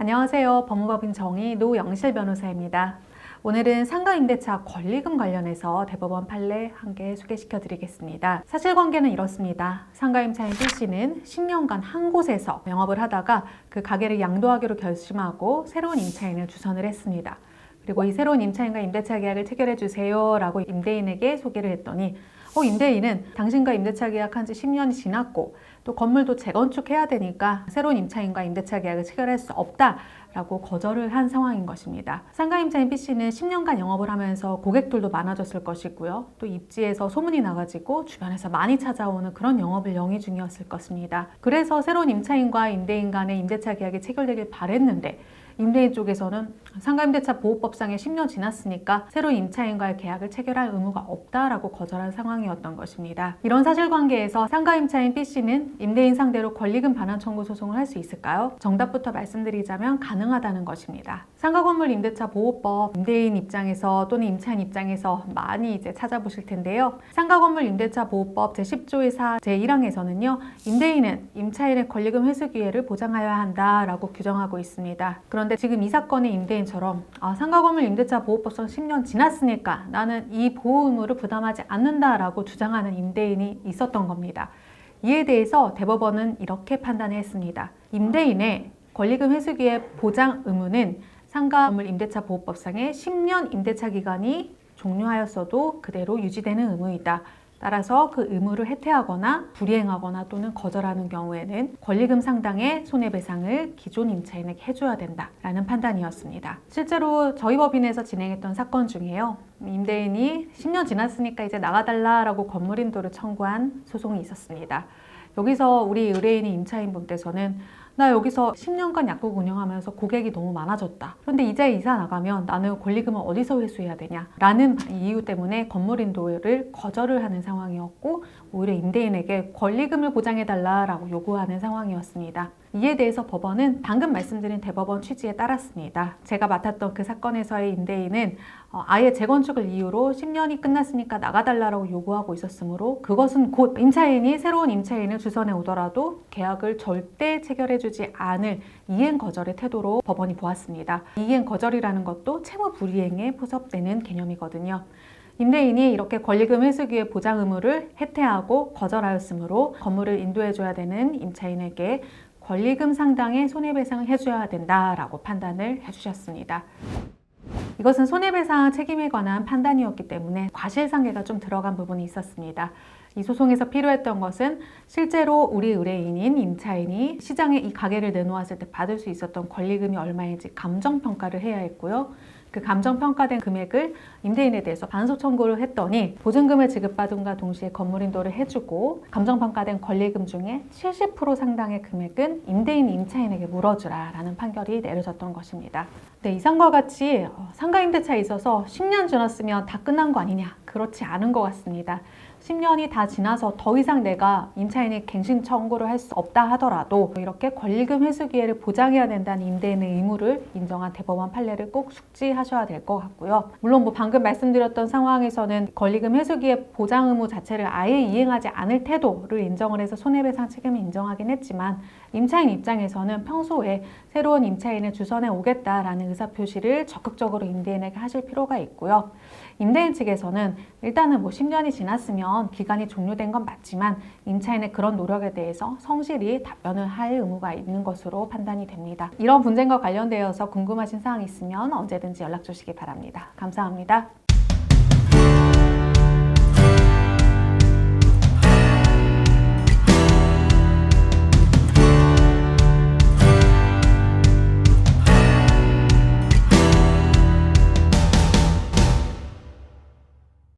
안녕하세요. 법무법인 정의 노영실 변호사입니다. 오늘은 상가임대차 권리금 관련해서 대법원 판례 한 개 소개시켜 드리겠습니다. 사실관계는 이렇습니다. 상가임차인 B씨는 10년간 한 곳에서 영업을 하다가 그 가게를 양도하기로 결심하고 새로운 임차인을 주선을 했습니다. 그리고 이 새로운 임차인과 임대차 계약을 체결해 주세요 라고 임대인에게 소개를 했더니 임대인은 당신과 임대차 계약한 지 10년이 지났고 또 건물도 재건축해야 되니까 새로운 임차인과 임대차 계약을 체결할 수 없다라고 거절을 한 상황인 것입니다. 상가임차인 B씨는 10년간 영업을 하면서 고객들도 많아졌을 것이고요. 또 입지에서 소문이 나가지고 주변에서 많이 찾아오는 그런 영업을 영위 중이었을 것입니다. 그래서 새로운 임차인과 임대인 간의 임대차 계약이 체결되길 바랬는데 임대인 쪽에서는 상가임대차 보호법상에 10년 지났으니까 새로운 임차인과의 계약을 체결할 의무가 없다라고 거절한 상황이었던 것입니다. 이런 사실관계에서 상가임차인 B씨는 임대인 상대로 권리금 반환 청구 소송을 할 수 있을까요? 정답부터 말씀드리자면 가능하다는 것입니다. 상가건물 임대차 보호법 임대인 입장에서 또는 임차인 입장에서 많이 이제 찾아보실 텐데요. 상가건물 임대차 보호법 제10조의 4 제1항에서는요. 임대인은 임차인의 권리금 회수 기회를 보장하여야 한다라고 규정하고 있습니다. 그런데 지금 이 사건의 임대인처럼 상가건물 임대차 보호법상 10년 지났으니까 나는 이 보호 의무를 부담하지 않는다라고 주장하는 임대인이 있었던 겁니다. 이에 대해서 대법원은 이렇게 판단했습니다. 임대인의 권리금 회수기의 보장 의무는 상가건물 임대차 보호법상의 10년 임대차 기간이 종료하였어도 그대로 유지되는 의무이다. 따라서 그 의무를 해태하거나 불이행하거나 또는 거절하는 경우에는 권리금 상당의 손해배상을 기존 임차인에게 해줘야 된다라는 판단이었습니다. 실제로 저희 법인에서 진행했던 사건 중에요. 임대인이 10년 지났으니까 이제 나가달라라고 건물인도를 청구한 소송이 있었습니다. 여기서 우리 의뢰인이 임차인분께서는 나 여기서 10년간 약국 운영하면서 고객이 너무 많아졌다. 그런데 이제 이사 나가면 나는 권리금을 어디서 회수해야 되냐? 라는 이유 때문에 건물인도를 거절을 하는 상황이었고 오히려 임대인에게 권리금을 보장해달라고 요구하는 상황이었습니다. 이에 대해서 법원은 방금 말씀드린 대법원 취지에 따랐습니다. 제가 맡았던 그 사건에서의 임대인은 아예 재건축을 이유로 10년이 끝났으니까 나가달라고 요구하고 있었으므로 그것은 곧 임차인이 새로운 임차인을 주선해 오더라도 계약을 절대 체결해주지 않을 이행 거절의 태도로 법원이 보았습니다. 이행 거절이라는 것도 채무 불이행에 포섭되는 개념이거든요. 임대인이 이렇게 권리금 회수기의 보장 의무를 해태하고 거절하였으므로 건물을 인도해줘야 되는 임차인에게 권리금 상당의 손해배상을 해줘야 된다라고 판단을 해주셨습니다. 이것은 손해배상 책임에 관한 판단이었기 때문에 과실상계가 좀 들어간 부분이 있었습니다. 이 소송에서 필요했던 것은 실제로 우리 의뢰인인 임차인이 시장에 이 가게를 내놓았을 때 받을 수 있었던 권리금이 얼마인지 감정평가를 해야 했고요. 그 감정평가된 금액을 임대인에 대해서 반소 청구를 했더니 보증금을 지급받음과 동시에 건물인도를 해주고 감정평가된 권리금 중에 70% 상당의 금액은 임대인 임차인에게 물어주라 라는 판결이 내려졌던 것입니다. 네, 이상과 같이 상가임대차에 있어서 10년 지났으면 다 끝난 거 아니냐? 그렇지 않은 것 같습니다. 10년이 다 지나서 더 이상 내가 임차인의 갱신 청구를 할 수 없다 하더라도 이렇게 권리금 회수 기회를 보장해야 된다는 임대인의 의무를 인정한 대법원 판례를 꼭 숙지하셔야 될 것 같고요. 물론 방금 말씀드렸던 상황에서는 권리금 회수 기회 보장 의무 자체를 아예 이행하지 않을 태도를 인정을 해서 손해배상 책임을 인정하긴 했지만 임차인 입장에서는 평소에 새로운 임차인을 주선해 오겠다라는 의사표시를 적극적으로 임대인에게 하실 필요가 있고요. 임대인 측에서는 일단은 10년이 지났으면 기간이 종료된 건 맞지만 임차인의 그런 노력에 대해서 성실히 답변을 할 의무가 있는 것으로 판단이 됩니다. 이런 분쟁과 관련되어서 궁금하신 사항이 있으면 언제든지 연락 주시기 바랍니다. 감사합니다.